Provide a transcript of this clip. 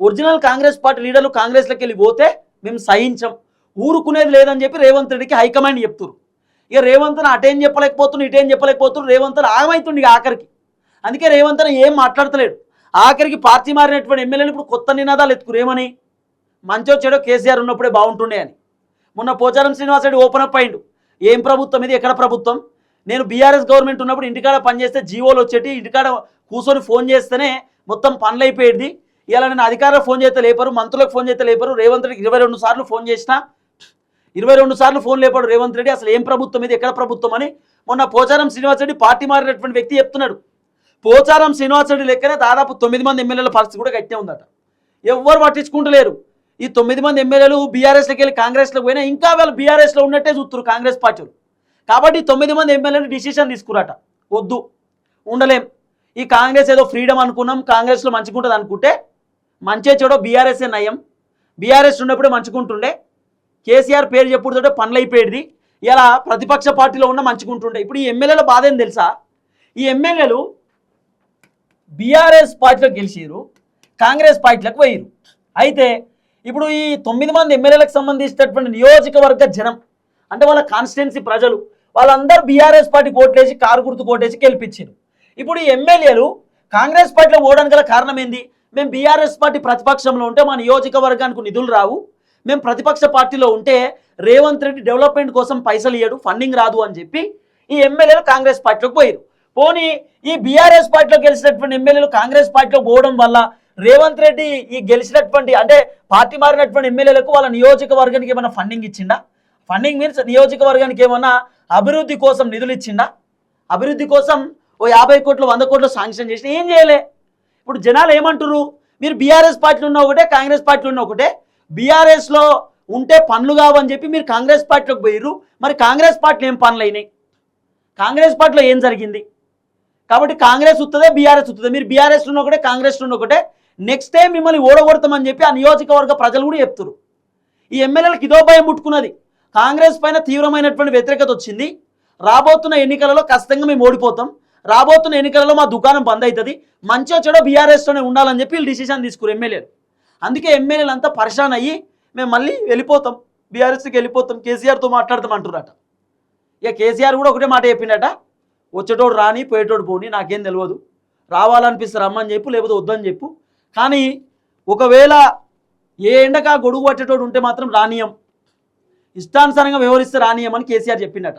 Original Congress party లీడర్లు కాంగ్రెస్లోకి వెళ్ళి పోతే మేము సహించం, ఊరుకునేది లేదని చెప్పి రేవంత్ రెడ్డికి హైకమాండ్ చెప్తున్నారు. ఇక రేవంత్ని అటేం చెప్పలేకపోతున్నారు, ఇటేం చెప్పలేకపోతున్నారు. రేవంత్ ఆగమైతుండే ఇక ఆఖరికి. అందుకే రేవంత్ ఏం మాట్లాడతలేడు. ఆఖరికి పార్టీ మారినటువంటి ఎమ్మెల్యేలు ఇప్పుడు కొత్త నినాదాలు ఎత్తుకురు. ఏమని? మంచో చెడో కేసీఆర్ ఉన్నప్పుడే బాగుంటుండే అని. మొన్న పోచారం శ్రీనివాస్ రెడ్డి ఓపెన్ అప్ అయిండు. ఏం ప్రభుత్వం ఇది, ఎక్కడ ప్రభుత్వం? నేను బీఆర్ఎస్ గవర్నమెంట్ ఉన్నప్పుడు ఇంటికాడ పనిచేస్తే జీవోలు వచ్చేటి, ఇంటికాడ కూర్చొని ఫోన్ చేస్తేనే మొత్తం పనులు అయిపోయేది. ఇలా నేను అధికారులకు ఫోన్ చేస్తే లేపరు, మంత్రులకు ఫోన్ చేస్తే లేపరు. రేవంత్ రెడ్డికి 22 సార్లు ఫోన్ చేసినా 22 సార్లు ఫోన్ లేపాడు రేవంత్ రెడ్డి. అసలు ఏం ప్రభుత్వం ఇది, ఎక్కడ ప్రభుత్వం అని మొన్న పోచారం శ్రీనివాస్ రెడ్డి పార్టీ మారినటువంటి వ్యక్తి చెప్తున్నాడు. పోచారం శ్రీనివాస్ రెడ్డి లెక్కనే దాదాపు 9 మంది ఎమ్మెల్యేల పరిస్థితి కూడా గట్టినే ఉందట. ఎవ్వరు పట్టించుకుంటలేరు. ఈ 9 మంది ఎమ్మెల్యేలు బీఆర్ఎస్లోకి వెళ్ళి కాంగ్రెస్లోకి పోయినా ఇంకా వాళ్ళు బీఆర్ఎస్లో ఉన్నట్టే చూస్తున్నారు కాంగ్రెస్ పార్టీలు. కాబట్టి 9 మంది ఎమ్మెల్యేలు డిసిషన్ తీసుకురాట, వద్దు ఉండలేం, ఈ కాంగ్రెస్ ఏదో ఫ్రీడమ్ అనుకున్నాం, కాంగ్రెస్లో మంచిగుంటుంది అనుకుంటే మంచే చెడో బీఆర్ఎస్ఏ నయం, బీఆర్ఎస్ ఉన్నప్పుడే మంచుకుంటుండే, కేసీఆర్ పేరు చెప్పుడుతోటే పనులు అయిపోయేది, ఇలా ప్రతిపక్ష పార్టీలో ఉన్న మంచుకుంటుండే. ఇప్పుడు ఈ ఎమ్మెల్యేల బాధ ఏం తెలుసా? ఈ ఎమ్మెల్యేలు బీఆర్ఎస్ పార్టీలో గెలిచిరు, కాంగ్రెస్ పార్టీలకు పోయిరు. అయితే ఇప్పుడు ఈ 9 మంది ఎమ్మెల్యేలకు సంబంధించినటువంటి నియోజకవర్గ జనం అంటే వాళ్ళ కాన్స్టిట్యున్సీ ప్రజలు వాళ్ళందరూ బీఆర్ఎస్ పార్టీ కోట్లేసి కారు గుర్తు కోటేసి గెలిపించారు. ఇప్పుడు ఈ ఎమ్మెల్యేలు కాంగ్రెస్ పార్టీలో పోవడానికి గల కారణం ఏంది? మేము బీఆర్ఎస్ పార్టీ ప్రతిపక్షంలో ఉంటే మా నియోజకవర్గానికి నిధులు రావు, మేము ప్రతిపక్ష పార్టీలో ఉంటే రేవంత్ రెడ్డి డెవలప్మెంట్ కోసం పైసలు ఇయ్యడు, ఫండింగ్ రాదు అని చెప్పి ఈ ఎమ్మెల్యేలు కాంగ్రెస్ పార్టీలోకి పోయారు. పోనీ ఈ బీఆర్ఎస్ పార్టీలో గెలిచినటువంటి ఎమ్మెల్యేలు కాంగ్రెస్ పార్టీలో పోవడం వల్ల రేవంత్ రెడ్డి ఈ గెలిచినటువంటి అంటే పార్టీ మారినటువంటి ఎమ్మెల్యేలకు వాళ్ళ నియోజకవర్గానికి ఏమైనా ఫండింగ్ ఇచ్చిందా? ఫండింగ్ మీన్స్ నియోజకవర్గానికి ఏమన్నా అభివృద్ధి కోసం నిధులు ఇచ్చిందా? అభివృద్ధి కోసం ఓ 50 కోట్లు 100 కోట్లు శాంక్షన్ చేసిన ఏం చేయలే. ఇప్పుడు జనాలు ఏమంటారు? మీరు బీఆర్ఎస్ పార్టీలో ఉన్న ఒకటే, కాంగ్రెస్ పార్టీలో ఉన్న ఒకటే, బీఆర్ఎస్లో ఉంటే పనులు కావని చెప్పి మీరు కాంగ్రెస్ పార్టీలోకి పోయిర్రు. మరి కాంగ్రెస్ పార్టీలో ఏం పనులు అయినాయి? కాంగ్రెస్ పార్టీలో ఏం జరిగింది? కాబట్టి కాంగ్రెస్ వస్తుందే, బీఆర్ఎస్ వస్తుంది. మీరు బీఆర్ఎస్లో ఉన్న ఒకటే, కాంగ్రెస్లో ఉన్న ఒకటే, నెక్స్ట్ టైం మిమ్మల్ని ఓడగొడతామని చెప్పి ఆ నియోజకవర్గ ప్రజలు కూడా చెప్తారు. ఈ ఎమ్మెల్యేలకు ఇదో భయం ముట్టుకున్నది. కాంగ్రెస్ పైన తీవ్రమైనటువంటి వ్యతిరేకత వచ్చింది. రాబోతున్న ఎన్నికలలో ఖచ్చితంగా మేము ఓడిపోతాం, రాబోతున్న ఎన్నికలలో మా దుకాణం బంద్ అవుతుంది, మంచిగా చెడో బీఆర్ఎస్తోనే ఉండాలని చెప్పి వీళ్ళు డిసిషన్ తీసుకురు ఎమ్మెల్యేలు. అందుకే ఎమ్మెల్యేలు అంతా పరిశాన్ అయ్యి మేము మళ్ళీ వెళ్ళిపోతాం, బీఆర్ఎస్కి వెళ్ళిపోతాం, కేసీఆర్తో మాట్లాడతాం అంటున్నారట. ఇక కేసీఆర్ కూడా ఒకటే మాట చెప్పిండట, వచ్చేటోడు రాని పోయేటోడు పోని నాకేం తెలియదు, రావాలనిపిస్తే రమ్మని చెప్పు, లేకపోతే వద్దని చెప్పు, కానీ ఒకవేళ ఏ ఎండకా గొడుగు పట్టేటోడు ఉంటే మాత్రం రానియం, ఇష్టానుసారంగా వ్యవహరిస్తే రానియమని కేసీఆర్ చెప్పిండట.